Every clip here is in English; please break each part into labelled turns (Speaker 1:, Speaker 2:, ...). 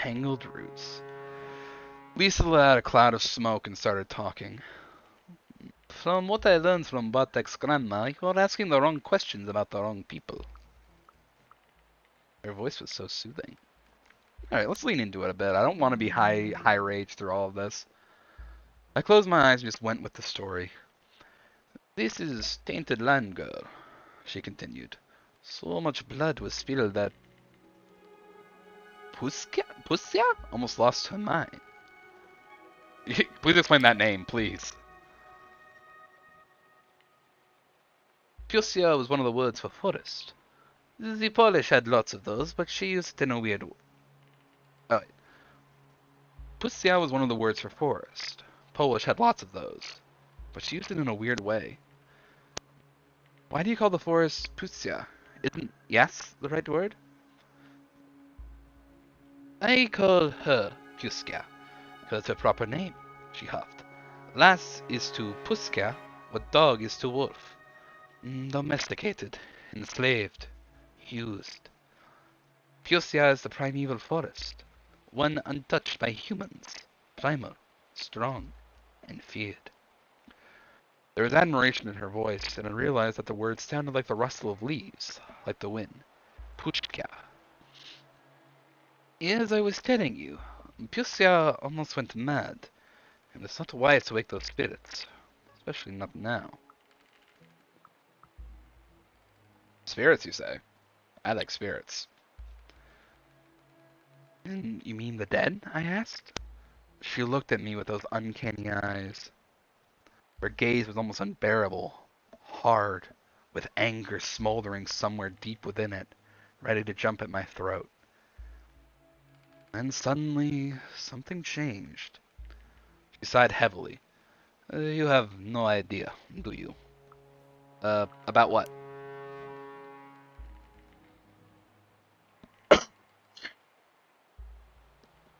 Speaker 1: tangled roots. Lisa let out a cloud of smoke and started talking. From what I learned from Bartek's grandma, you're asking the wrong questions about the wrong people. Her voice was so soothing. Alright, let's lean into it a bit. I don't want to be high rage through all of this. I closed my eyes and just went with the story. This is tainted land, girl, she continued. So much blood was spilled that Pusya almost lost her mind. Please explain that name, please. Pusya was one of the words for forest. The Polish had lots of those, but she used it in a weird way. Pusya was one of the words for forest. Polish had lots of those, but she used it in a weird way. Why do you call the forest Pusya? Isn't yes the right word? I call her Pusya, because it's her proper name, she huffed. Lass is to Puska what dog is to wolf. Domesticated, enslaved, used. Pusya is the primeval forest, one untouched by humans, primal, strong, and feared. There was admiration in her voice, and I realized that the words sounded like the rustle of leaves, like the wind. Pushka. As I was telling you, Pusya almost went mad, and it's not wise to wake those spirits, especially not now. Spirits, you say? I like spirits. You mean the dead? I asked. She looked at me with those uncanny eyes. Her gaze was almost unbearable, hard, with anger smoldering somewhere deep within it, ready to jump at my throat. Then suddenly, something changed. She sighed heavily. You have no idea, do you? About what?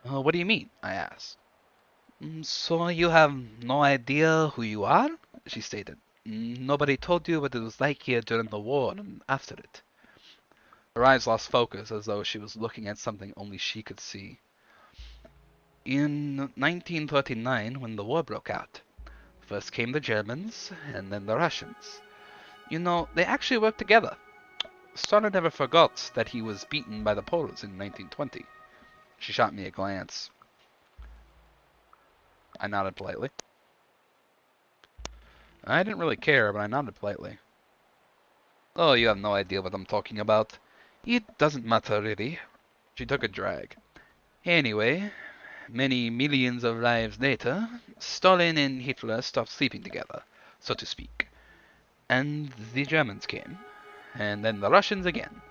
Speaker 1: What do you mean? I asked. So you have no idea who you are? She stated. Nobody told you what it was like here during the war and after it. Her eyes lost focus as though she was looking at something only she could see. In 1939, when the war broke out, first came the Germans and then the Russians. You know, they actually worked together. Stalin never forgot that he was beaten by the Poles in 1920. She shot me a glance. I nodded politely. I didn't really care, but I nodded politely. Oh, you have no idea what I'm talking about. It doesn't matter, really. She took a drag. Anyway, many millions of lives later, Stalin and Hitler stopped sleeping together, so to speak. And the Germans came, and then the Russians again.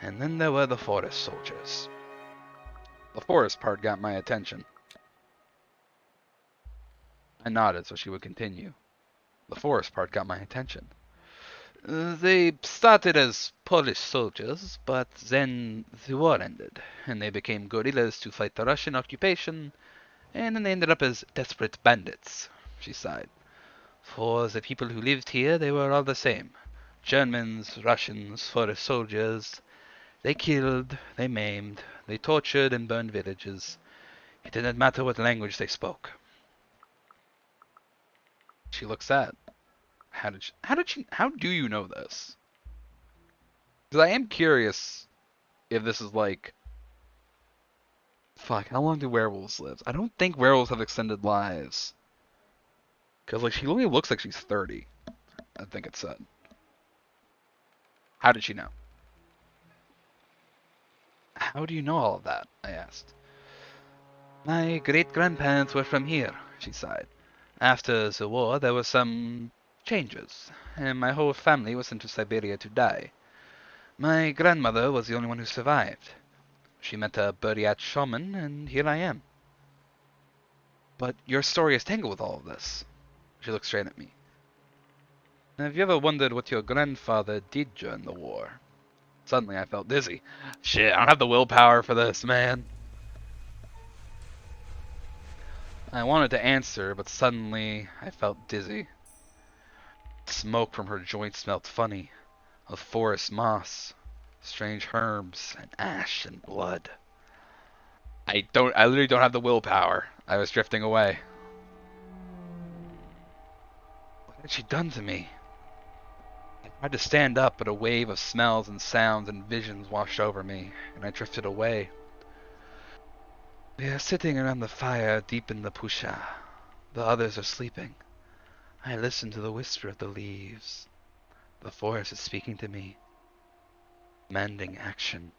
Speaker 1: And then there were the forest soldiers. The forest part got my attention. I nodded so she would continue. The forest part got my attention. They started as Polish soldiers, but then the war ended, and they became guerrillas to fight the Russian occupation, and then they ended up as desperate bandits, she sighed. For the people who lived here, they were all the same. Germans, Russians, forest soldiers. They killed, they maimed, they tortured and burned villages. It didn't matter what language they spoke. She looked sad. How do you know this? Because I am curious if this is like, fuck, how long do werewolves live? I don't think werewolves have extended lives. Because, like, she only looks like she's 30. I think it said. How did she know? How do you know all of that? I asked. My great-grandparents were from here, she sighed. After the war, there were some changes, and my whole family was sent to Siberia to die. My grandmother was the only one who survived. She met a Buryat shaman, and here I am. But your story is tangled with all of this. She looked straight at me. Have you ever wondered what your grandfather did during the war? Suddenly I felt dizzy. Shit, I don't have the willpower for this, man. I wanted to answer, but suddenly I felt dizzy. Smoke from her joints smelled funny, of forest moss, strange herbs, and ash and blood. I literally don't have the willpower. I was drifting away. What had she done to me? I tried to stand up, but a wave of smells and sounds and visions washed over me, and I drifted away. We are sitting around the fire deep in the pusha. The others are sleeping. I listen to the whisper of the leaves. The forest is speaking to me, demanding action.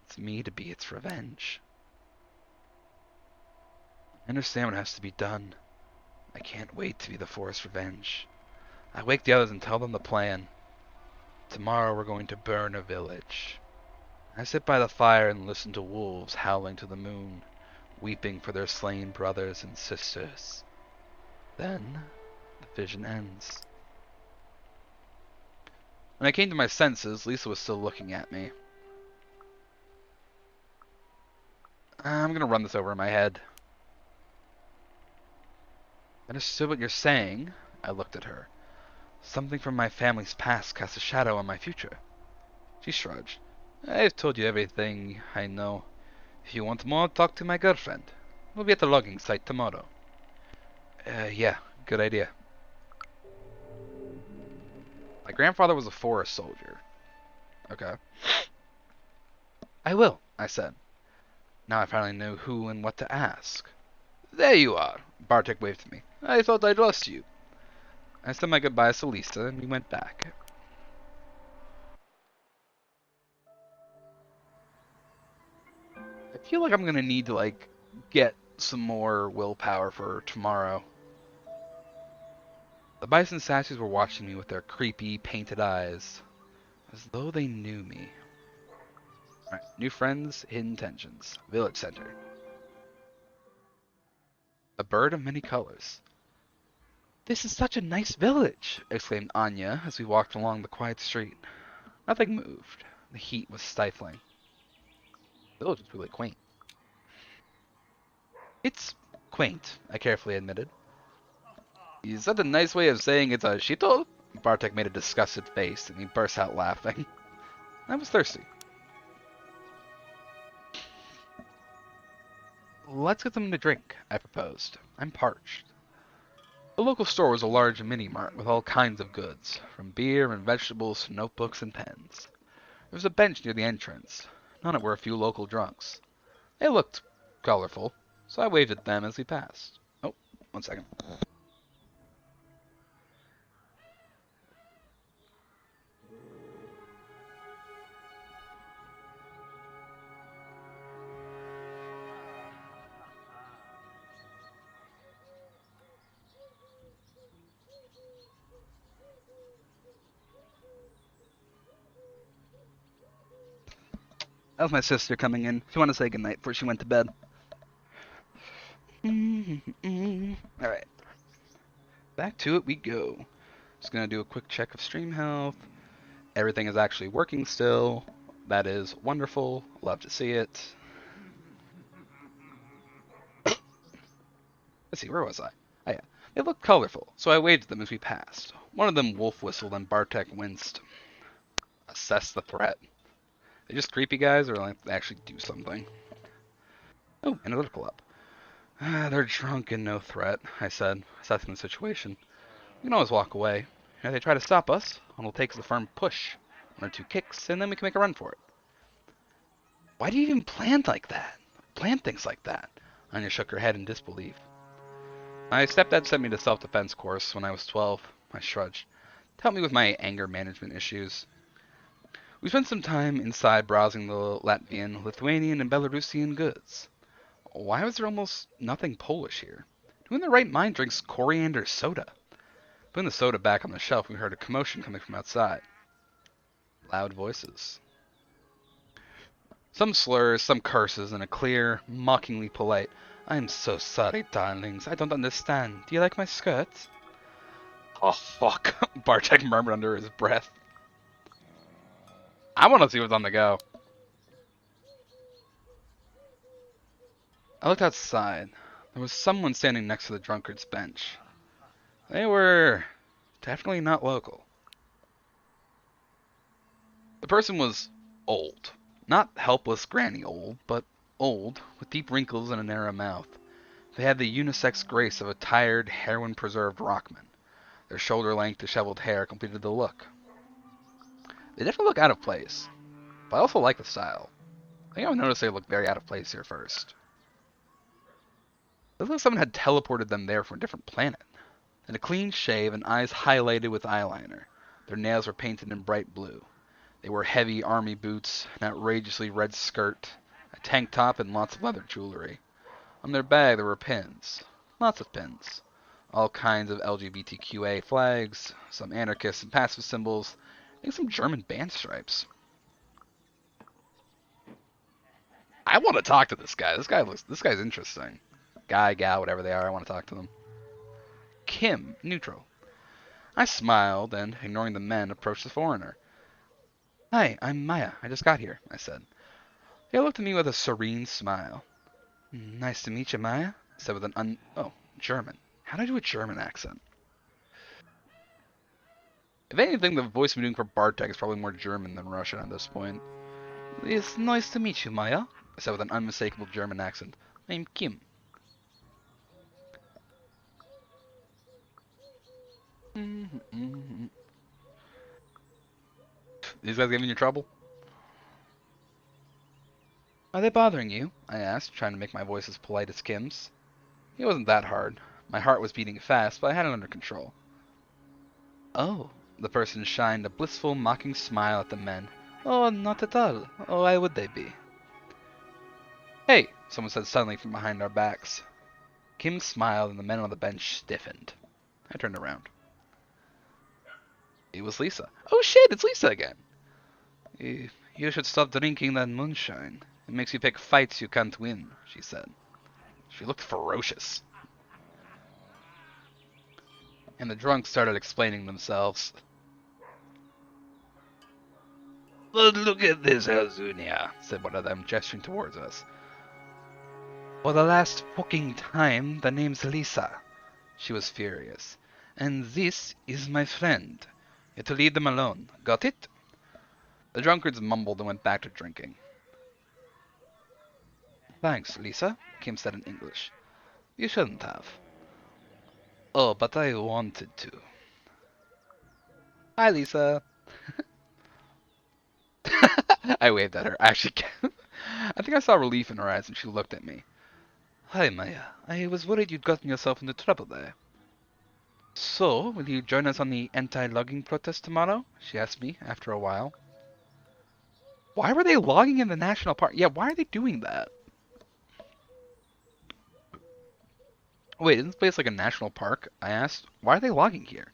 Speaker 1: It's me to be its revenge. I understand what has to be done. I can't wait to be the forest's revenge. I wake the others and tell them the plan. Tomorrow we're going to burn a village. I sit by the fire and listen to wolves howling to the moon, weeping for their slain brothers and sisters. Then, the vision ends. When I came to my senses, Lisa was still looking at me. I'm gonna run this over in my head. I understood what you're saying. I looked at her. Something from my family's past casts a shadow on my future. She shrugged. I've told you everything I know. If you want more, talk to my girlfriend. We'll be at the logging site tomorrow. Yeah, good idea. My grandfather was a forest soldier. Okay. I will, I said. Now I finally knew who and what to ask. There you are, Bartek waved to me. I thought I'd lost you. I said my goodbyes to Lisa and we went back. I feel like I'm gonna need to, like, get some more willpower for tomorrow. The bison statues were watching me with their creepy, painted eyes, as though they knew me. Alright, new friends, hidden tensions. Village center. A bird of many colors. This is such a nice village, exclaimed Anya as we walked along the quiet street. Nothing moved. The heat was stifling. The village was really quaint. It's quaint, I carefully admitted. Is that a nice way of saying it's a shito? Bartek made a disgusted face, and he burst out laughing. I was thirsty. Let's get something to drink, I proposed. I'm parched. The local store was a large mini-mart with all kinds of goods, from beer and vegetables to notebooks and pens. There was a bench near the entrance. On it were a few local drunks. They looked colorful, so I waved at them as we passed. Oh, one second. That was my sister coming in. She wanted to say goodnight before she went to bed. Alright. Back to it we go. Just gonna do a quick check of stream health. Everything is actually working still. That is wonderful. Love to see it. Let's see, where was I? Oh yeah. They looked colorful, so I waved at them as we passed. One of them wolf whistled and Bartek winced. Assess the threat. They just creepy guys or like they actually do something? Oh, analytical up. They're drunk and no threat, I said, assessing the situation. We can always walk away. If they try to stop us, all it'll take is a firm push. One or two kicks, and then we can make a run for it. Why do you even plan like that? Plan things like that? Anya shook her head in disbelief. My stepdad sent me to self-defense course when I was 12. I shrugged. To help me with my anger management issues. We spent some time inside browsing the Latvian, Lithuanian, and Belarusian goods. Why was there almost nothing Polish here? Who in their right mind drinks coriander soda? Putting the soda back on the shelf, we heard a commotion coming from outside. Loud voices. Some slurs, some curses, and a clear, mockingly polite, "I'm so sorry, darlings. I don't understand. Do you like my skirt?" Oh, fuck, Bartek murmured under his breath. I want to see what's on the go. I looked outside. There was someone standing next to the drunkard's bench. They were definitely not local. The person was old, Not helpless granny old, but old, with deep wrinkles and a narrow mouth. They had the unisex grace of a tired, heroin-preserved rockman. Their shoulder-length, disheveled hair completed the look. They definitely look out of place, but I also like the style. I think I noticed they look very out of place here first. It looked like someone had teleported them there from a different planet. And a clean shave and eyes highlighted with eyeliner. Their nails were painted in bright blue. They wore heavy army boots, an outrageously red skirt, a tank top, and lots of leather jewelry. On their bag there were pins. Lots of pins. All kinds of LGBTQA flags, some anarchist and pacifist symbols, and some German band stripes. I want to talk to this guy. This guy's interesting. Guy, gal, whatever they are, I want to talk to them. Kim, neutral. I smiled and, ignoring the men, approached the foreigner. Hi, I'm Maya. I just got here, I said. He looked at me with a serene smile. Nice to meet you, Maya, I said with Oh, German. How do I do a German accent? If anything, the voice I'm doing for Bartek is probably more German than Russian at this point. It's nice to meet you, Maya, I said with an unmistakable German accent. I'm Kim. These guys giving you trouble? Are they bothering you? I asked, trying to make my voice as polite as Kim's. It wasn't that hard. My heart was beating fast, but I had it under control. Oh, the person shined a blissful, mocking smile at the men. Oh, not at all. Oh, why would they be? Hey, someone said suddenly from behind our backs. Kim smiled and the men on the bench stiffened. I turned around. It was Lisa. Oh shit, it's Lisa again. You should stop drinking that moonshine. It makes you pick fights you can't win, she said. She looked ferocious. And the drunks started explaining themselves. Look at this, Hazunia, said one of them, gesturing towards us. For the last fucking time, the name's Lisa. She was furious. And this is my friend. You're to leave them alone. Got it? The drunkards mumbled and went back to drinking. Thanks, Lisa, Kim said in English. You shouldn't have. Oh, but I wanted to. Hi, Lisa. I waved at her. Actually, I think I saw relief in her eyes and she looked at me. Hi, Maya. I was worried you'd gotten yourself into trouble there. So, will you join us on the anti-logging protest tomorrow? She asked me after a while. Why were they logging in the national park? Yeah, why are they doing that? Wait, isn't this place like a national park? I asked. Why are they logging here?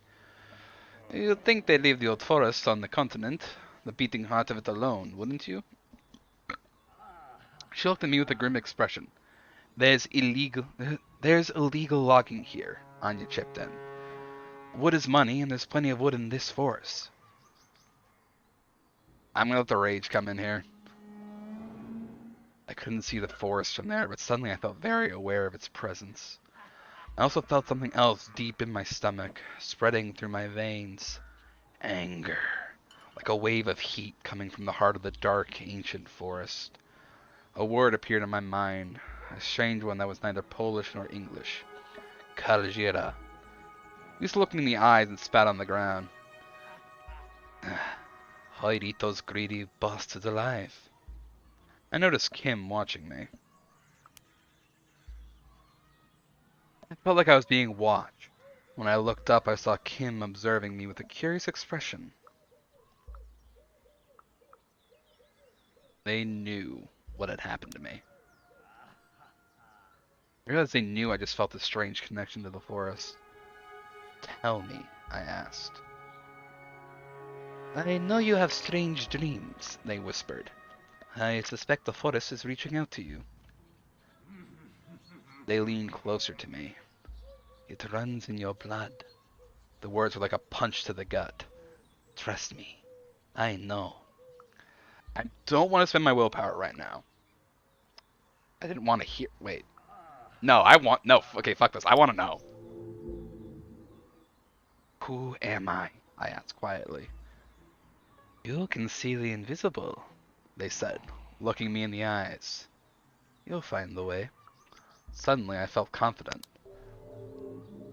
Speaker 1: You'd think they'd leave the old forest on the continent, the beating heart of it alone, wouldn't you? She looked at me with a grim expression. There's illegal logging here, Anya chipped in. Wood is money, and there's plenty of wood in this forest. I'm gonna let the rage come in here. I couldn't see the forest from there, but suddenly I felt very aware of its presence. I also felt something else deep in my stomach, spreading through my veins. Anger. Like a wave of heat coming from the heart of the dark, ancient forest. A word appeared in my mind, a strange one that was neither Polish nor English. Kaljira. Lisa looked me in the eyes and spat on the ground. I'd eat those greedy bastards alive. I noticed Kim watching me. I felt like I was being watched. When I looked up, I saw Kim observing me with a curious expression. They knew what had happened to me. I realized they knew I just felt a strange connection to the forest. Tell me, I asked. I know you have strange dreams, they whispered. I suspect the forest is reaching out to you. They leaned closer to me. It runs in your blood. The words were like a punch to the gut. Trust me. I know. I don't want to spend my willpower right now. I didn't want to hear. Wait. No, I want. No, okay, fuck this. I want to know. Who am I asked quietly. You can see the invisible, they said, looking me in the eyes. You'll find the way. Suddenly, I felt confident.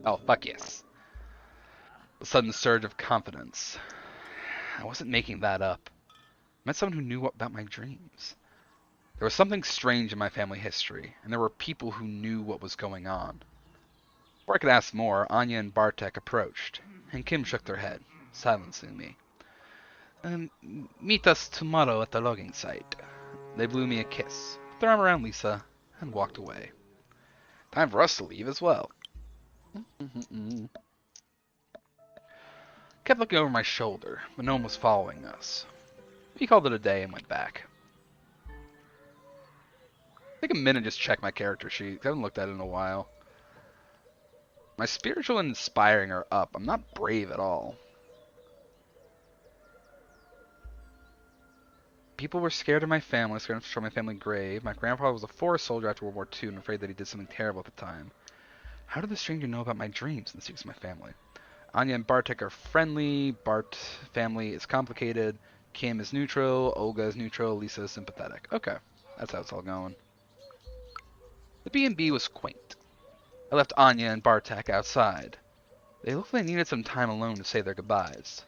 Speaker 1: Oh, fuck yes. A sudden surge of confidence. I wasn't making that up. I met someone who knew about my dreams. There was something strange in my family history, and there were people who knew what was going on. Before I could ask more, Anya and Bartek approached, and Kim shook their head, silencing me. Meet us tomorrow at the logging site. They blew me a kiss, put their arm around Lisa, and walked away. Time for us to leave as well. Kept looking over my shoulder, but no one was following us. We called it a day and went back. Take a minute to just check my character sheet. I haven't looked at it in a while. My spiritual and inspiring are up. I'm not brave at all. People were scared of my family, scared to show my family grave. My grandfather was a forest soldier after World War II and afraid that he did something terrible at the time. How did the stranger know about my dreams and the secrets of my family? Anya and Bartek are friendly. Bart family is complicated. Kim is neutral. Olga is neutral. Lisa is sympathetic. Okay, that's how it's all going. The B&B was quaint. I left Anya and Bartek outside. They looked like they needed some time alone to say their goodbyes.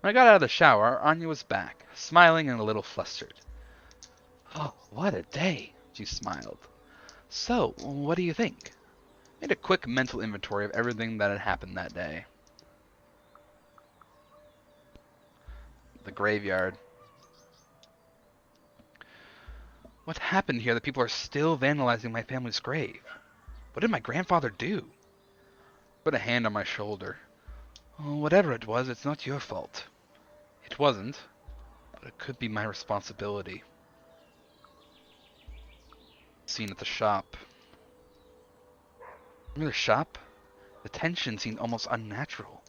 Speaker 1: When I got out of the shower, Anya was back, smiling and a little flustered. Oh, what a day, she smiled. So, what do you think? I made a quick mental inventory of everything that had happened that day. The graveyard. What happened here that people are still vandalizing my family's grave? What did my grandfather do? Put a hand on my shoulder. Oh, whatever it was, it's not your fault. It wasn't, but it could be my responsibility. Scene at the shop. Remember the shop? The tension seemed almost unnatural.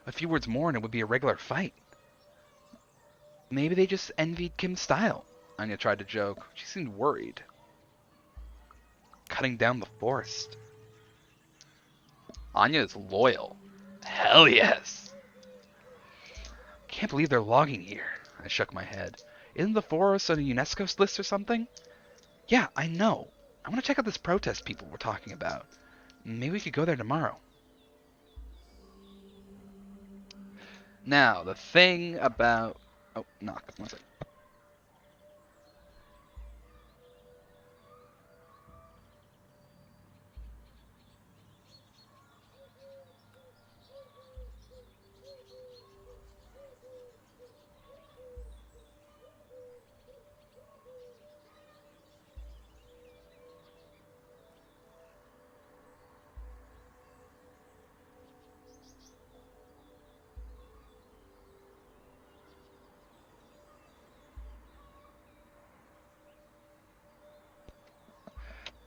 Speaker 1: A few words more and it would be a regular fight. Maybe they just envied Kim's style, Anya tried to joke. She seemed worried. Cutting down the forest. Anya is loyal. Hell yes! Can't believe they're logging here. I shook my head. Isn't the forest on a UNESCO list or something? Yeah, I know. I want to check out this protest people were talking about. Maybe we could go there tomorrow. Now, the thing about... Oh, knock. 1 second.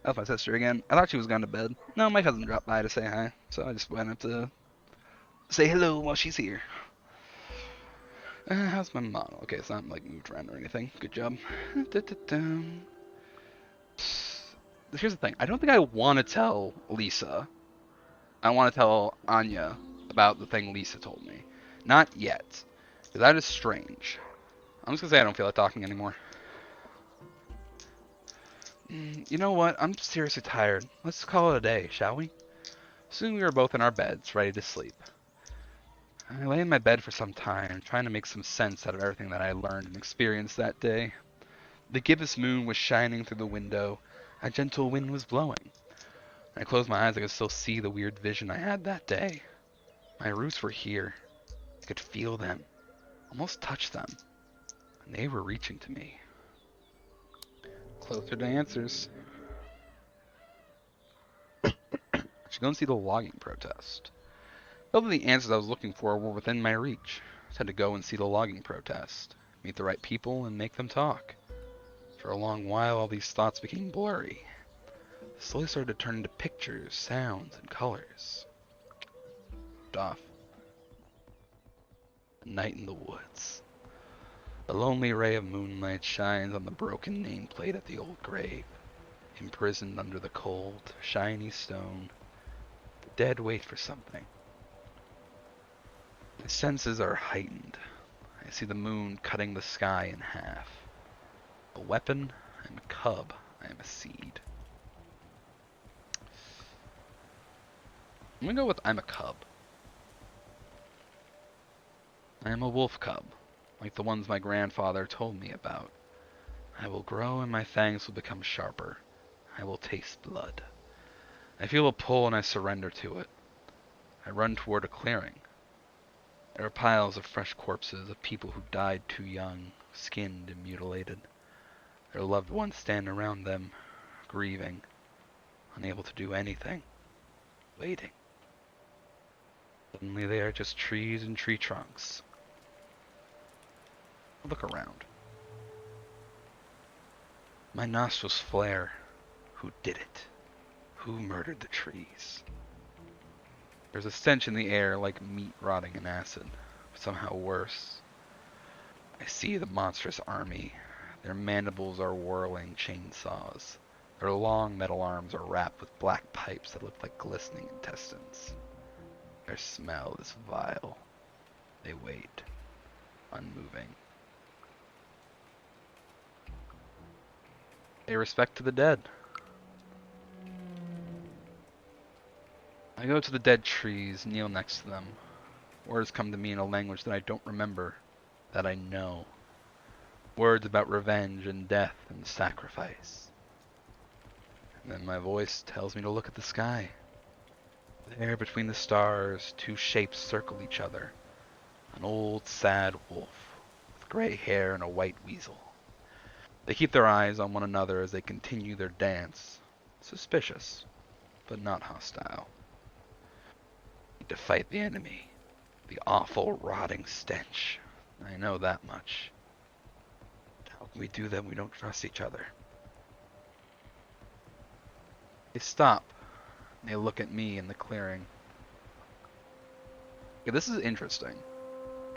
Speaker 1: That's my sister again. I thought she was gone to bed. No, my cousin dropped by to say hi, so I just went up to say hello while she's here. How's my model? Okay, it's not like moved around or anything. Good job. Here's the thing. I don't think I want to tell Lisa. I want to tell Anya about the thing Lisa told me. Not yet. Because that is strange. I'm just going to say I don't feel like talking anymore. You know what? I'm seriously tired. Let's call it a day, shall we? Soon we were both in our beds, ready to sleep. I lay in my bed for some time, trying to make some sense out of everything that I learned and experienced that day. The gibbous moon was shining through the window. A gentle wind was blowing. When I closed my eyes, I could still see the weird vision I had that day. My roots were here. I could feel them, almost touch them, and they were reaching to me. Closer to answers. I should go and see the logging protest. Felt that the answers I was looking for were within my reach. I just had to go and see the logging protest, meet the right people, and make them talk. For a long while, all these thoughts became blurry. They slowly started to turn into pictures, sounds, and colors. Off. A night in the woods. A lonely ray of moonlight shines on the broken nameplate at the old grave. Imprisoned under the cold, shiny stone, the dead wait for something. My senses are heightened. I see the moon cutting the sky in half. A weapon. I am a cub. I am a seed. I'm gonna go with I'm a cub. I am a wolf cub, like the ones my grandfather told me about. I will grow and my fangs will become sharper. I will taste blood. I feel a pull and I surrender to it. I run toward a clearing. There are piles of fresh corpses of people who died too young, skinned and mutilated. Their loved ones stand around them, grieving, unable to do anything, waiting. Suddenly they are just trees and tree trunks. Look around. My nostrils flare. Who did it? Who murdered the trees? There's a stench in the air like meat rotting in acid, but somehow worse. I see the monstrous army. Their mandibles are whirling chainsaws. Their long metal arms are wrapped with black pipes that look like glistening intestines. Their smell is vile. They wait, unmoving. Pay respect to the dead. I go to the dead trees, kneel next to them. Words come to me in a language that I don't remember, that I know. Words about revenge and death and sacrifice. And then my voice tells me to look at the sky. There, between the stars, two shapes circle each other. An old, sad wolf, with gray hair and a white weasel. They keep their eyes on one another as they continue their dance. Suspicious, but not hostile. Need to fight the enemy. The awful, rotting stench. I know that much. But how can we do that when we don't trust each other? They stop. They look at me in the clearing. Okay, this is interesting.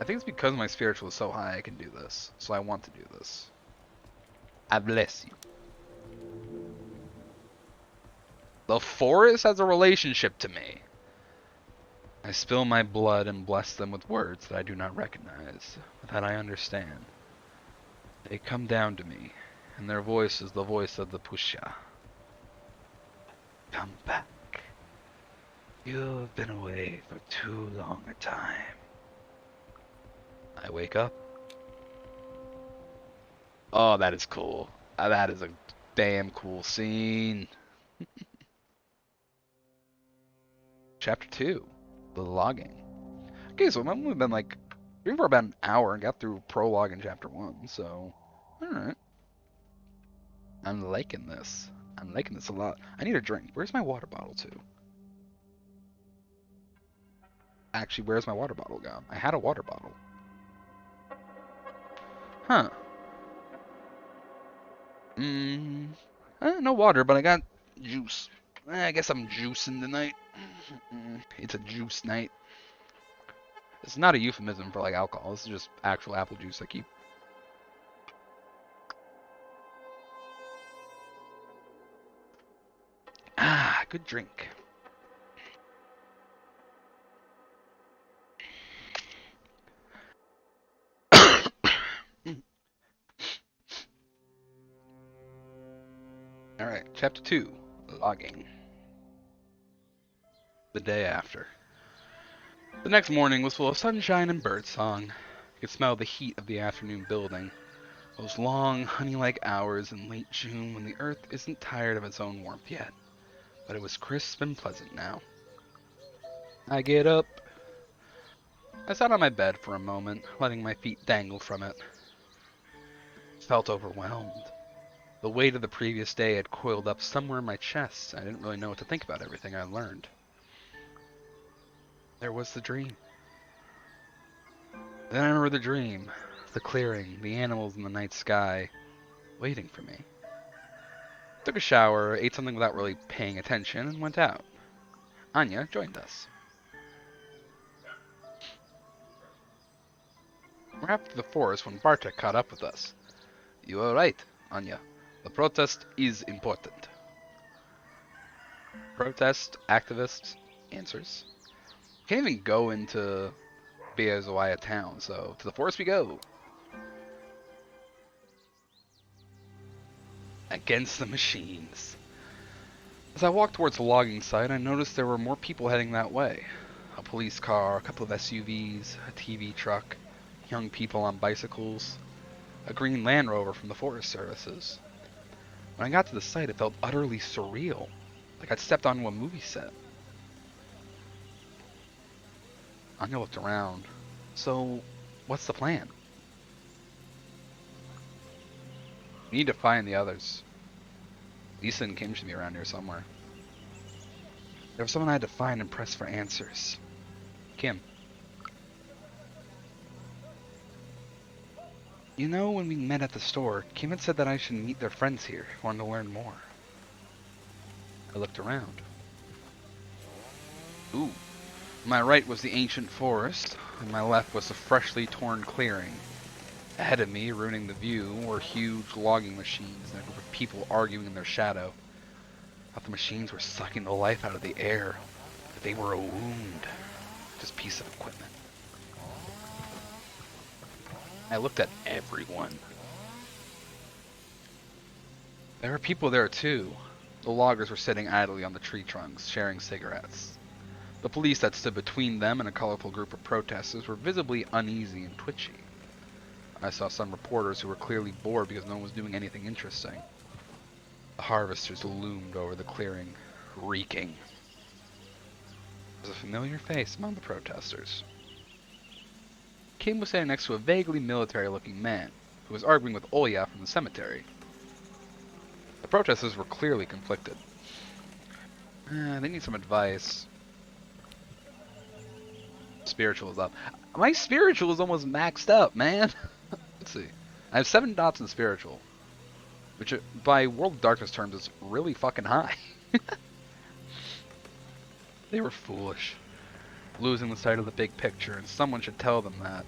Speaker 1: I think it's because my spiritual is so high I can do this. So I want to do this. I bless you. The forest has a relationship to me. I spill my blood and bless them with words that I do not recognize, but that I understand. They come down to me, and their voice is the voice of the Pusha. Come back. You have been away for too long a time. I wake up. Oh, that is cool. That is a damn cool scene. Chapter 2. The logging. Okay, so I've only been like reading for about an hour and got through prologue in chapter 1, so alright. I'm liking this. I'm liking this a lot. I need a drink. Where's my water bottle to? Actually, where's my water bottle gone? I had a water bottle. Huh. No water, but I got juice. I guess I'm juicing tonight. It's a juice night. It's not a euphemism for like alcohol. This is just actual apple juice I keep. Ah, good drink. Alright, chapter 2. Logging. The day after. The next morning was full of sunshine and birdsong. I could smell the heat of the afternoon building. Those long, honey-like hours in late June when the earth isn't tired of its own warmth yet. But it was crisp and pleasant now. I get up. I sat on my bed for a moment, letting my feet dangle from it. Felt overwhelmed. The weight of the previous day had coiled up somewhere in my chest. I didn't really know what to think about everything I learned. There was the dream. Then I remember the dream, the clearing, the animals in the night sky, waiting for me. Took a shower, ate something without really paying attention, and went out. Anya joined us. We're half through the forest when Bartek caught up with us. You are right, Anya. The protest is important. Protest, activists, answers. Can't even go into Beazawaya town, so to the forest we go. against the machines. As I walked towards the logging site, I noticed there were more people heading that way. A police car, a couple of SUVs, a TV truck, young people on bicycles, a green Land Rover from the Forest Services. When I got to the site, it felt utterly surreal, like I'd stepped onto a movie set. Anya looked around. So, what's the plan? We need to find the others. Lisa and Kim should be around here somewhere. There was someone I had to find and press for answers. Kim. You know, when we met at the store, Kim had said that I should meet their friends here, wanted to learn more. I looked around. Ooh. On my right was the ancient forest, and my left was the freshly torn clearing. Ahead of me, ruining the view, were huge logging machines and a group of people arguing in their shadow. I thought the machines were sucking the life out of the air, but they were a wound, just a piece of equipment. I looked at everyone. There were people there too. The loggers were sitting idly on the tree trunks, sharing cigarettes. The police that stood between them and a colorful group of protesters were visibly uneasy and twitchy. I saw some reporters who were clearly bored because no one was doing anything interesting. The harvesters loomed over the clearing, reeking. There was a familiar face among the protesters. Kim was standing next to a vaguely military-looking man, who was arguing with Olya from the cemetery. The protesters were clearly conflicted. They need some advice. Spiritual is up. My spiritual is almost maxed up, man. Let's see. I have 7 dots in spiritual, which by World of Darkness terms is really fucking high. They were foolish, losing the sight of the big picture, and someone should tell them that.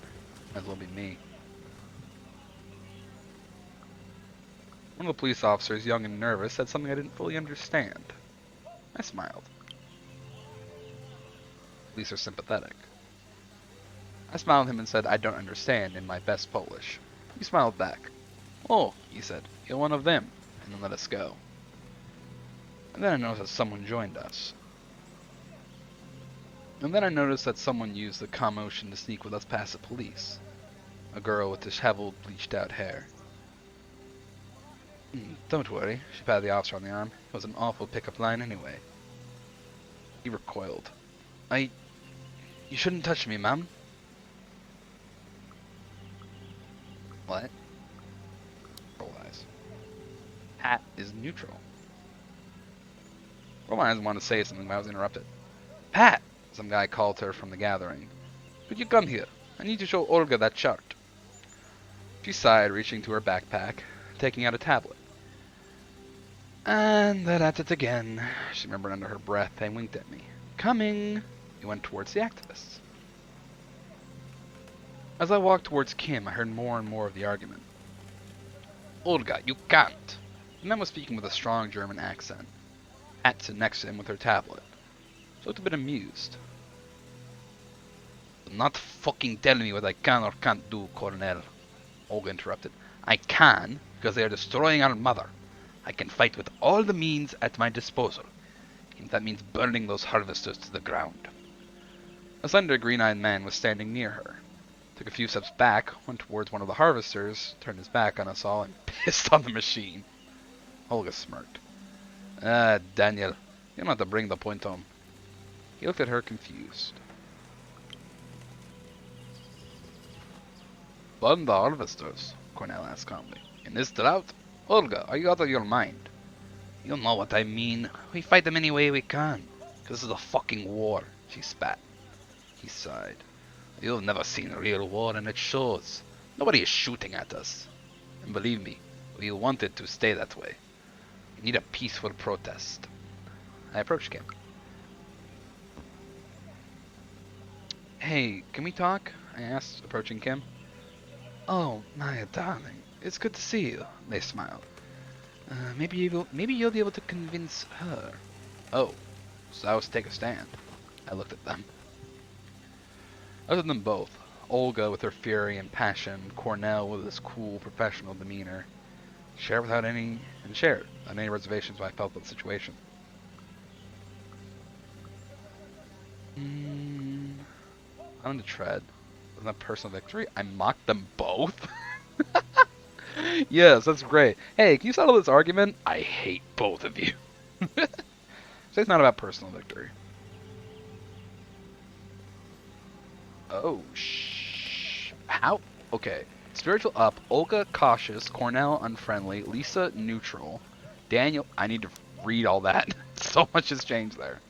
Speaker 1: Might as well be me. One of the police officers, young and nervous, said something I didn't fully understand. I smiled. Police are sympathetic. I smiled at him and said, I don't understand, in my best Polish. He smiled back. Oh, he said, you're one of them, and then let us go. And then I noticed that someone joined us. And then I noticed that someone used the commotion to sneak with us past the police. A girl with disheveled, bleached-out hair. Don't worry, she patted the officer on the arm. It was an awful pick-up line anyway. He recoiled. You shouldn't touch me, ma'am. What? Roll eyes. Pat is neutral. Roll eyes wanted to say something, but I was interrupted. Pat! Some guy called her from the gathering. Could you come here? I need to show Olga that chart. She sighed, reaching to her backpack, taking out a tablet. And they're at it again, she remembered under her breath and winked at me. Coming! He went towards the activists. As I walked towards Kim, I heard more and more of the argument. Olga, you can't! The man was speaking with a strong German accent. Pat sat next to him with her tablet. She looked a bit amused. Do not fucking tell me what I can or can't do, Colonel. Olga interrupted. I can, because they are destroying our mother. I can fight with all the means at my disposal. If that means burning those harvesters to the ground. A slender, green-eyed man was standing near her. Took a few steps back, went towards one of the harvesters, turned his back on us all, and pissed on the machine. Olga smirked. Daniel, you don't have to bring the point home. He looked at her confused. Burn the harvesters? Cornell asked calmly. In this drought? Olga, are you out of your mind? You know what I mean. We fight them any way we can. Because this is a fucking war, she spat. He sighed. You've never seen a real war, and it shows. Nobody is shooting at us. And believe me, we want it to stay that way. We need a peaceful protest. I approached Kim. Hey, can we talk? I asked, approaching Kim. Oh, Maya, darling. It's good to see you. They smiled. Maybe you'll be able to convince her. Oh, so I was to take a stand. I looked at them. I looked at them both. Olga with her fury and passion, Cornell with his cool professional demeanor. Share without any and shared on any reservations I felt about the situation. On the tread. Wasn't that personal victory? I mocked them both? Yes, that's great. Hey, can you settle this argument? I hate both of you. So it's not about personal victory. Oh, how? Okay. Spiritual up, Olga cautious, Cornell unfriendly, Lisa neutral, Daniel. I need to read all that. So much has changed there.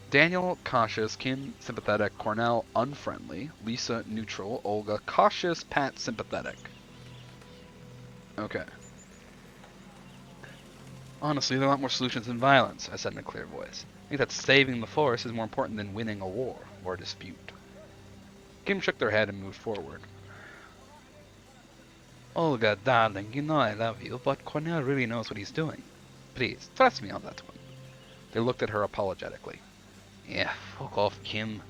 Speaker 1: Daniel cautious, Kim sympathetic, Cornell unfriendly, Lisa neutral, Olga cautious, Pat sympathetic. Okay. Honestly, there are a lot more solutions than violence, I said in a clear voice. I think that saving the forest is more important than winning a war or a dispute. Kim shook their head and moved forward. Olga, darling, you know I love you, but Cornell really knows what he's doing. Please, trust me on that one. They looked at her apologetically. Yeah, fuck off, Kim. You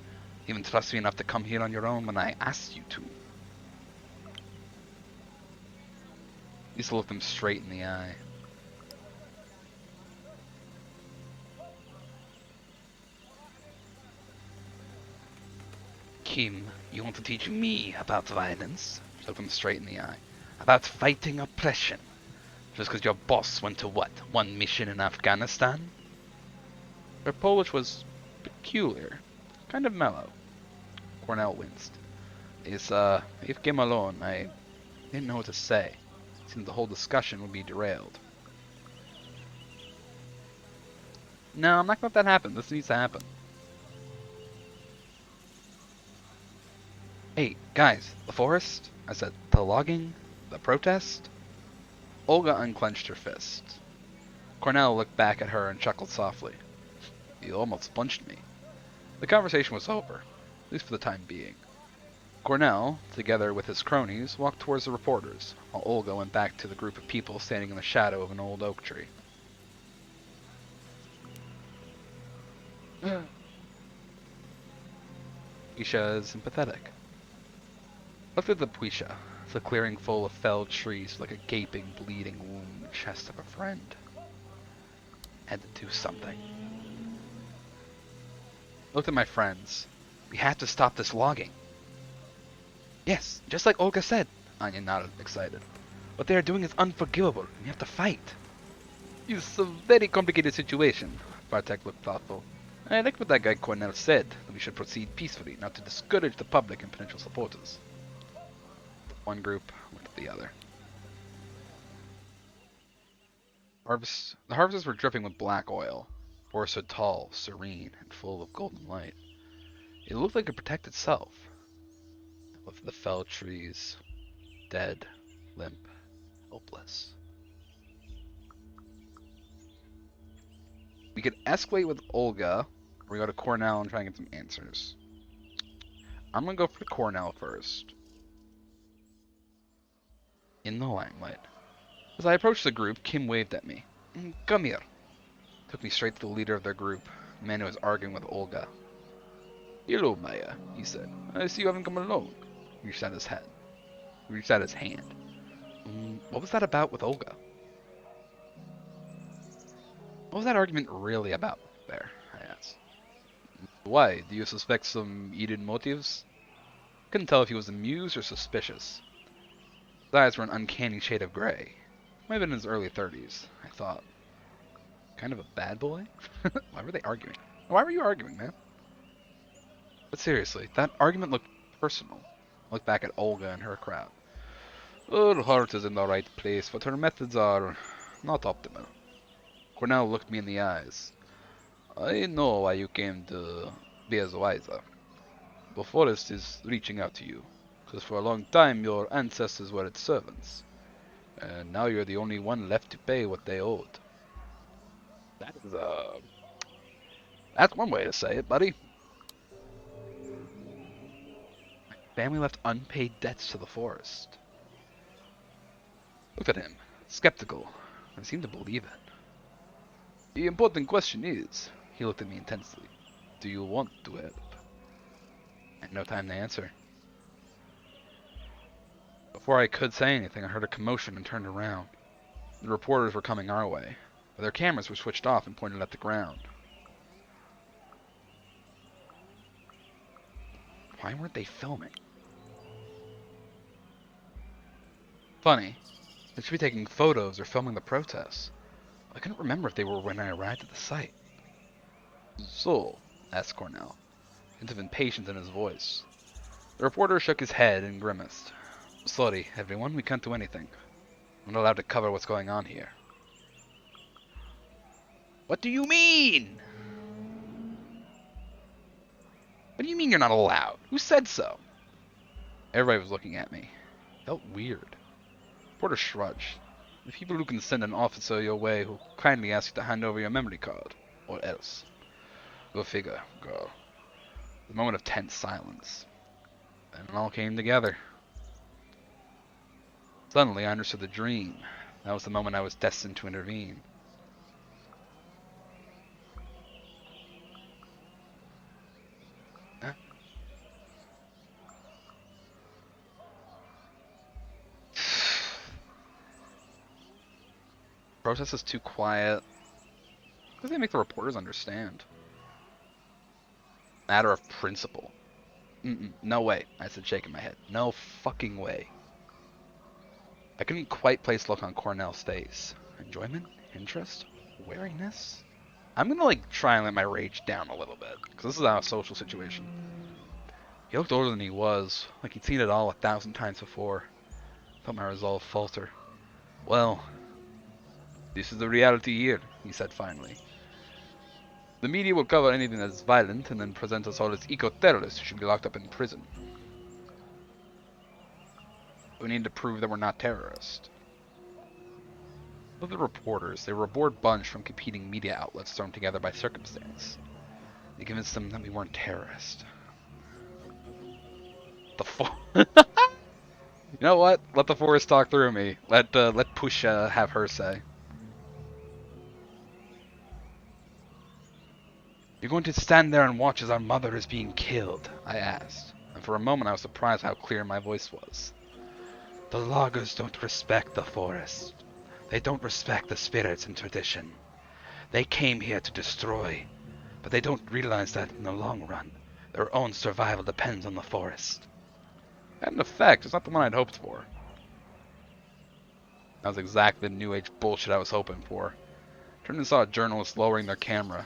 Speaker 1: even trust me enough to come here on your own when I asked you to. Lisa looked him straight in the eye. Kim, you want to teach me about violence? She looked him straight in the eye. About fighting oppression. Just because your boss went to what? One mission in Afghanistan? Her Polish was peculiar. Kind of mellow. Cornell winced. Leave Kim alone. I didn't know what to say. It seemed the whole discussion would be derailed. No, I'm not gonna let that happen. This needs to happen. Hey, guys, the forest? I said, the logging? The protest? Olga unclenched her fist. Cornell looked back at her and chuckled softly. You almost punched me. The conversation was over, at least for the time being. Cornell, together with his cronies, walked towards the reporters, while Olga went back to the group of people standing in the shadow of an old oak tree. Puisha is sympathetic. Looked at the Puisha. It's a clearing full of felled trees like a gaping, bleeding wound in the chest of a friend. Had to do something. Looked at my friends. We have to stop this logging. Yes, just like Olga said. Anya nodded, excited. What they are doing is unforgivable, and you have to fight. It's a very complicated situation. Bartek looked thoughtful. I like what that guy Cornell said, that we should proceed peacefully, not to discourage the public and potential supporters. One group looked at the other. The harvests were dripping with black oil. Forests stood tall, serene, and full of golden light. It looked like it protected itself. With the felled trees, dead, limp, hopeless. We could escalate with Olga, or we go to Cornell and try and get some answers. I'm gonna go for Cornell first. In the limelight. As I approached the group, Kim waved at me. Come here. Took me straight to the leader of their group, the man who was arguing with Olga. Hello, Maya, he said. I see you haven't come alone. He reached out his head. He reached out his hand. What was that about with Olga? What was that argument really about there? I asked. Why? Do you suspect some hidden motives? Couldn't tell if he was amused or suspicious. His eyes were an uncanny shade of gray. Might have been in his early 30s, I thought. Kind of a bad boy? Why were they arguing? Why were you arguing, man? But seriously, that argument looked personal. I looked back at Olga and her crowd. Her heart is in the right place, but her methods are not optimal. Cornell looked me in the eyes. I know why you came to be as wiser. The forest is reaching out to you, because for a long time your ancestors were its servants, and now you're the only one left to pay what they owed. That is, that's one way to say it, buddy. My family left unpaid debts to the forest. Looked at him, skeptical, and seemed to believe it. The important question is, he looked at me intensely, do you want to help? I had no time to answer. Before I could say anything, I heard a commotion and turned around. The reporters were coming our way, but their cameras were switched off and pointed at the ground. Why weren't they filming? Funny. They should be taking photos or filming the protests. I couldn't remember if they were when I arrived at the site. So, asked Cornell, a hint of impatience in his voice. The reporter shook his head and grimaced. Sorry, everyone, we can't do anything. I'm not allowed to cover what's going on here. What do you mean? What do you mean you're not allowed? Who said so? Everybody was looking at me. It felt weird. Porter shrugged. The people who can send an officer your way who kindly ask you to hand over your memory card. Or else. Go figure, girl. A moment of tense silence. Then it all came together. Suddenly I understood the dream. That was the moment I was destined to intervene. Huh? Protest is too quiet. Because they make the reporters understand. Matter of principle. No way, I said, shaking my head. No fucking way. I couldn't quite place the look on Cornell's face. Enjoyment? Interest? Wariness? I'm gonna try and let my rage down a little bit, because this is not a social situation. He looked older than he was, like he'd seen it all 1,000 times before. I felt my resolve falter. Well, this is the reality here, he said finally. The media will cover anything that is violent and then present us all as eco-terrorists who should be locked up in prison. We need to prove that we're not terrorists. Look at the reporters. They were a bored bunch from competing media outlets thrown together by circumstance. They convinced them that we weren't terrorists. You know what? Let the forest talk through me. Let Pusha have her say. You're going to stand there and watch as our mother is being killed, I asked. And for a moment I was surprised how clear my voice was. The loggers don't respect the forest. They don't respect the spirits and tradition. They came here to destroy, but they don't realize that in the long run, their own survival depends on the forest. Had an effect. It's not the one I'd hoped for. That was exactly the new age bullshit I was hoping for. Turned and saw a journalist lowering their camera.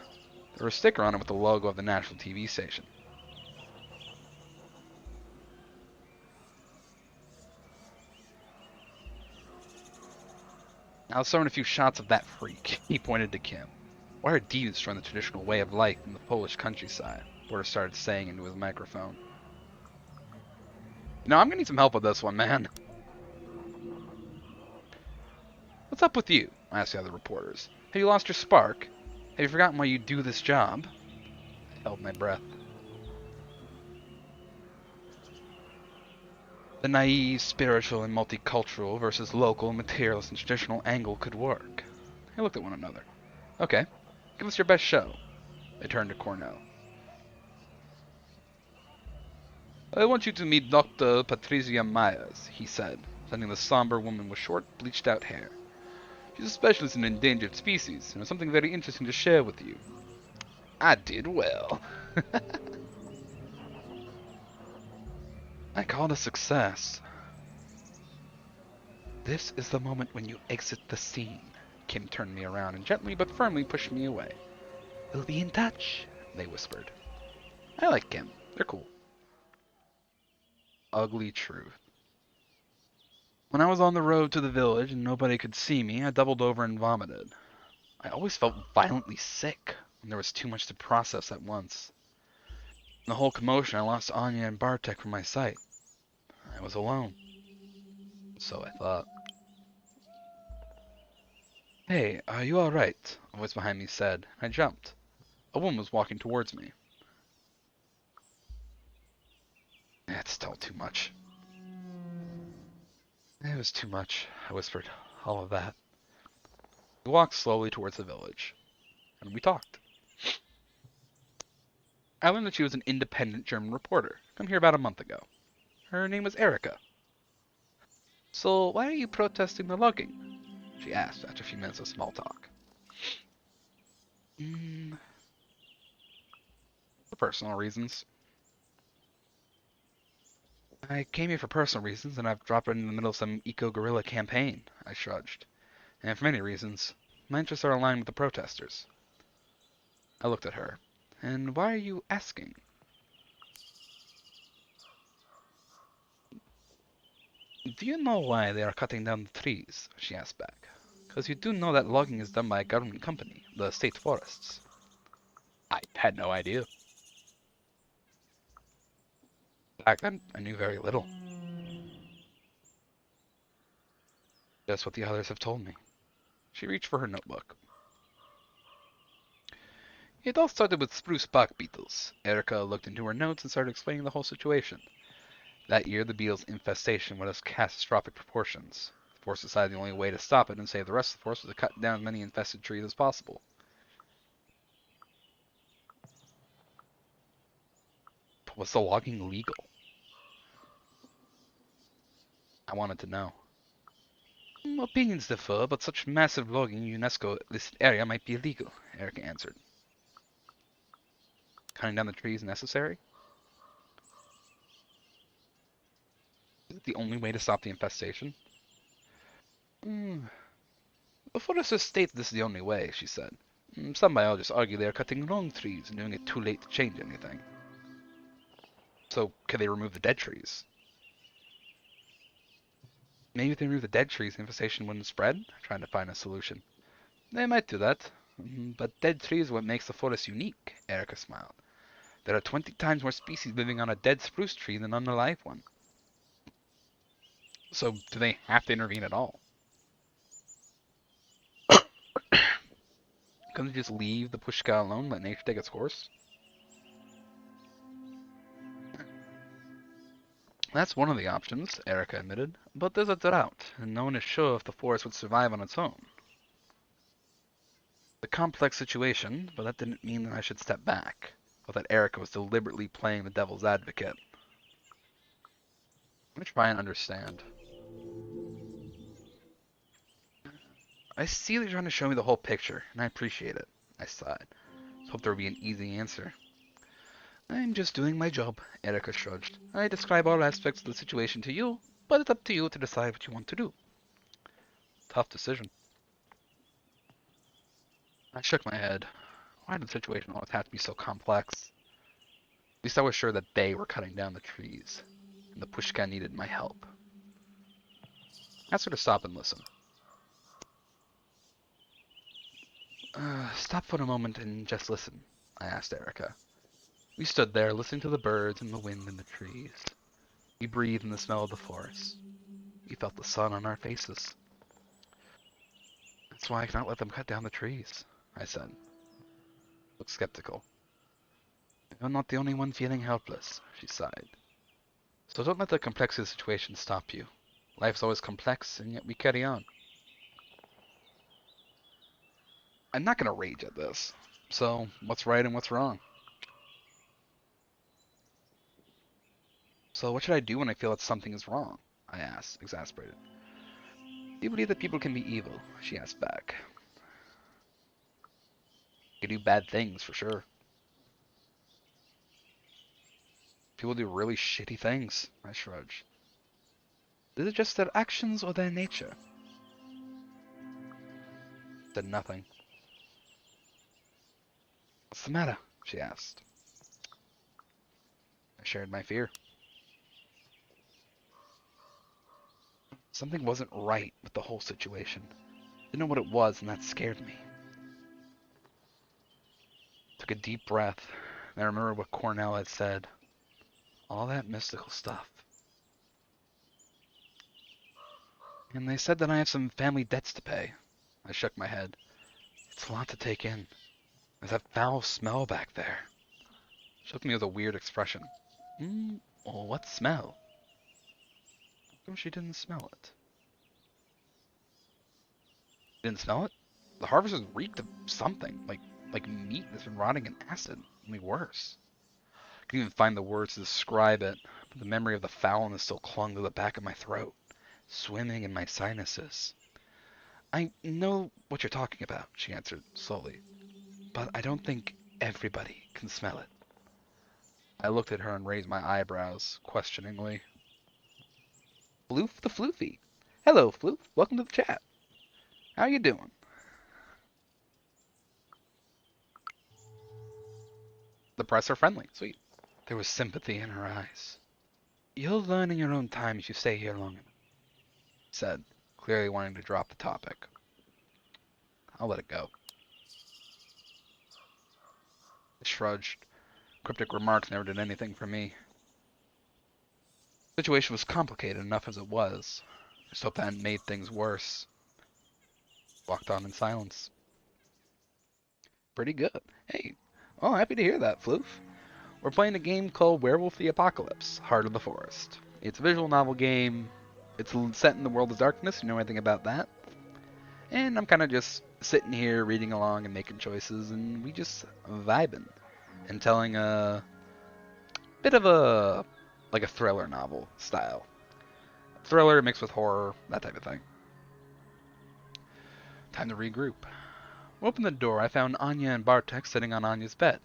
Speaker 1: There was a sticker on it with the logo of the national TV station. I was throwing a few shots of that freak. He pointed to Kim. Why are deeds from the traditional way of life in the Polish countryside? Porter started saying into his microphone. No, I'm gonna need some help with this one, man. What's up with you? I asked the other reporters. Have you lost your spark? Have you forgotten why you do this job? I held my breath. The naive, spiritual, and multicultural versus local, materialist, and traditional angle could work. They looked at one another. Okay, give us your best show. They turned to Cornell. I want you to meet Dr. Patricia Myers, he said, presenting the somber woman with short, bleached-out hair. She's a specialist in endangered species, and has something very interesting to share with you. I did well. I called a success. This is the moment when you exit the scene. Kim turned me around and gently but firmly pushed me away. We'll be in touch, they whispered. I like Kim. They're cool. Ugly truth. When I was on the road to the village and nobody could see me, I doubled over and vomited. I always felt violently sick when there was too much to process at once. In the whole commotion, I lost Anya and Bartek from my sight. I was alone. So I thought. Hey, are you alright? A voice behind me said. I jumped. A woman was walking towards me. It's still too much. It was too much, I whispered. All of that. We walked slowly towards the village, and we talked. I learned that she was an independent German reporter, come here about a month ago. Her name was Erika. So why are you protesting the logging? She asked after a few minutes of small talk. Mm, for personal reasons. I came here for personal reasons, and I've dropped in the middle of some eco-guerrilla campaign, I shrugged. And for many reasons. My interests are aligned with the protesters. I looked at her. And why are you asking? Do you know why they are cutting down the trees? She asked back. Because you do know that logging is done by a government company, the state forests. I had no idea. Back then, I knew very little. Just what the others have told me. She reached for her notebook. It all started with spruce bark beetles. Erica looked into her notes and started explaining the whole situation. That year, the beetles' infestation was of catastrophic proportions. The forest decided the only way to stop it and save the rest of the forest was to cut down as many infested trees as possible. But was the logging legal? I wanted to know. Opinions differ, but such massive logging in UNESCO-listed area might be illegal, Erica answered. Cutting down the trees necessary? Is it the only way to stop the infestation? Mm. The foresters state this is the only way, she said. Some biologists argue they are cutting wrong trees and doing it too late to change anything. So, can they remove the dead trees? Maybe if they remove the dead trees, the infestation wouldn't spread? Trying to find a solution. They might do that. But dead trees are what makes the forest unique, Erica smiled. There are 20 times more species living on a dead spruce tree than on a live one. So, do they have to intervene at all? Couldn't they just leave the pushka alone, let nature take its course? That's one of the options, Erica admitted, but there's a drought, and no one is sure if the forest would survive on its own. It's a complex situation, but that didn't mean that I should step back, or that Erica was deliberately playing the devil's advocate. Let me try and understand. I see that you're trying to show me the whole picture, and I appreciate it. I sighed. Hope there would be an easy answer. I'm just doing my job, Erica shrugged. I describe all aspects of the situation to you, but it's up to you to decide what you want to do. Tough decision. I shook my head. Why did the situation always have to be so complex? At least I was sure that they were cutting down the trees, and the pushka needed my help. I asked her to stop and listen. Stop for a moment and just listen, I asked Erica. We stood there, listening to the birds and the wind and the trees. We breathed in the smell of the forest. We felt the sun on our faces. That's why I cannot let them cut down the trees, I said. Looked skeptical. You're not the only one feeling helpless, she sighed. So don't let the complexity of the situation stop you. Life's always complex, and yet we carry on. I'm not going to rage at this. So, what's right and what's wrong? So, what should I do when I feel that something is wrong? I asked, exasperated. Do you believe that people can be evil? She asked back. They do bad things, for sure. People do really shitty things, I shrugged. Is it just their actions or their nature? I said nothing. What's the matter? She asked. I shared my fear. Something wasn't right with the whole situation. Didn't know what it was, and that scared me. Took a deep breath, and I remembered what Cornell had said. All that mystical stuff. And they said that I have some family debts to pay. I shook my head. It's a lot to take in. There's that foul smell back there. She looked at me with a weird expression. Oh, what smell? How come she didn't smell it? Didn't smell it? The harvesters reeked of something, like meat that's been rotting in acid. Only worse. I couldn't even find the words to describe it, but the memory of the foulness still clung to the back of my throat. swimming in my sinuses. I know what you're talking about, she answered slowly, but I don't think everybody can smell it. I looked at her and raised my eyebrows questioningly. Floof the Floofy. Hello, Floof. Welcome to the chat. How you doing? The press are friendly. Sweet. There was sympathy in her eyes. You'll learn in your own time if you stay here long enough, said, clearly wanting to drop the topic. I'll let it go. I shrugged. Cryptic remarks never did anything for me. The situation was complicated enough as it was. I just hoped that hadn't made things worse. Walked on in silence. Pretty good. Hey, well, happy to hear that, Floof. We're playing a game called Werewolf the Apocalypse, Heart of the Forest. It's a visual novel game. It's set in the world of darkness. You know anything about that? And I'm kind of just sitting here reading along and making choices, and we just vibing and telling a bit of a like a thriller novel style. Thriller mixed with horror, that type of thing. Time to regroup. Opened the door, I found Anya and Bartek sitting on Anya's bed.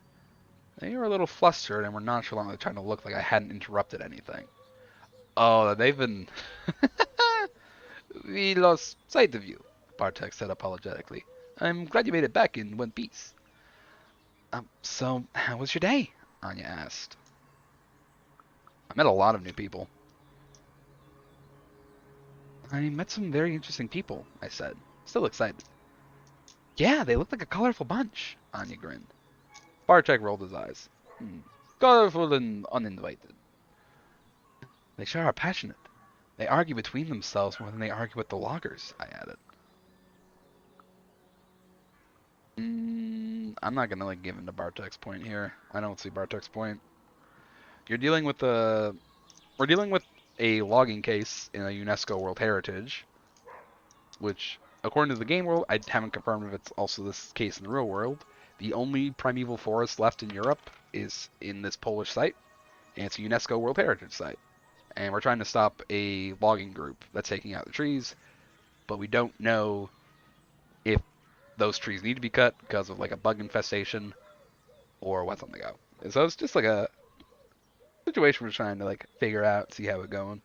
Speaker 1: They were a little flustered and were nonchalantly trying to look like I hadn't interrupted anything. Oh, they've been... We lost sight of you, Bartek said apologetically. I'm glad you made it back in one piece. So, how was your day? Anya asked. I met a lot of new people. I met some very interesting people, I said, still excited. Yeah, they look like a colorful bunch, Anya grinned. Bartek rolled his eyes. Colorful and uninvited. They sure are passionate. They argue between themselves more than they argue with the loggers, I added. I'm not gonna give in to Bartek's point here. I don't see Bartek's point. We're dealing with a logging case in a UNESCO World Heritage, which, according to the game world, I haven't confirmed if it's also this case in the real world. The only primeval forest left in Europe is in this Polish site, and it's a UNESCO World Heritage site. And we're trying to stop a logging group that's taking out the trees, but we don't know if those trees need to be cut because of like a bug infestation or what's on the go. And so it's just like a situation we're trying to like figure out, see how it's going.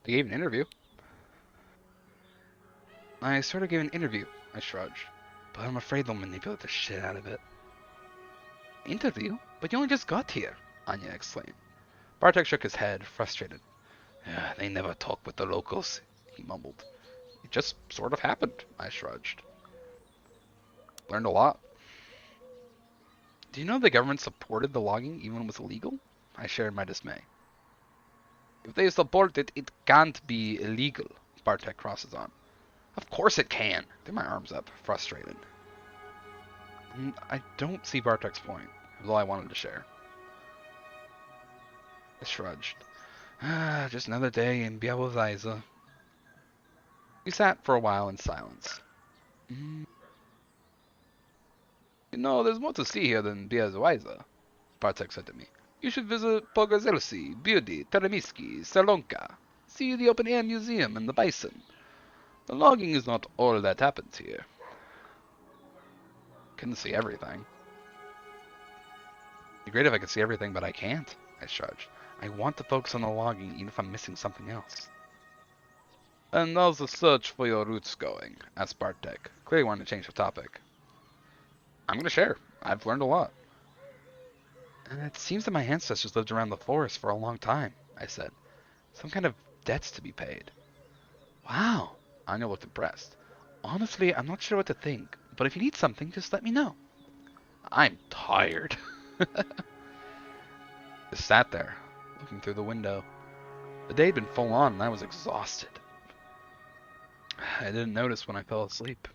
Speaker 1: They gave an interview. I sort of gave an interview, I shrugged, but I'm afraid they'll manipulate the shit out of it. Interview? But you only just got here, Anya exclaimed. Bartek shook his head, frustrated. They never talk with the locals, he mumbled. It just sort of happened, I shrugged. Learned a lot. Do you know the government supported the logging even when it was illegal? I shared my dismay. If they support it, it can't be illegal, Bartek crossed his arm. Of course it can. Threw my arms up, frustrated. I don't see Bartek's point. It was all I wanted to share. I shrugged. Just another day in Białowieża. We sat for a while in silence. You know, there's more to see here than Białowieża, Bartek said to me. You should visit Pogorzelski, Biedy, Teremiski, Salonka. See the open-air museum and the bison. The logging is not all that happens here. Couldn't see everything. It'd be great if I could see everything, but I can't, I shrugged. I want to focus on the logging, even if I'm missing something else. And how's the search for your roots going? Asked Bartek, clearly wanting to change the topic. I'm going to share. I've learned a lot. And it seems that my ancestors lived around the forest for a long time, I said. Some kind of debts to be paid. Wow, Anya looked impressed. Honestly, I'm not sure what to think, but if you need something, just let me know. I'm tired. Just sat there, looking through the window. The day had been full on and I was exhausted. I didn't notice when I fell asleep.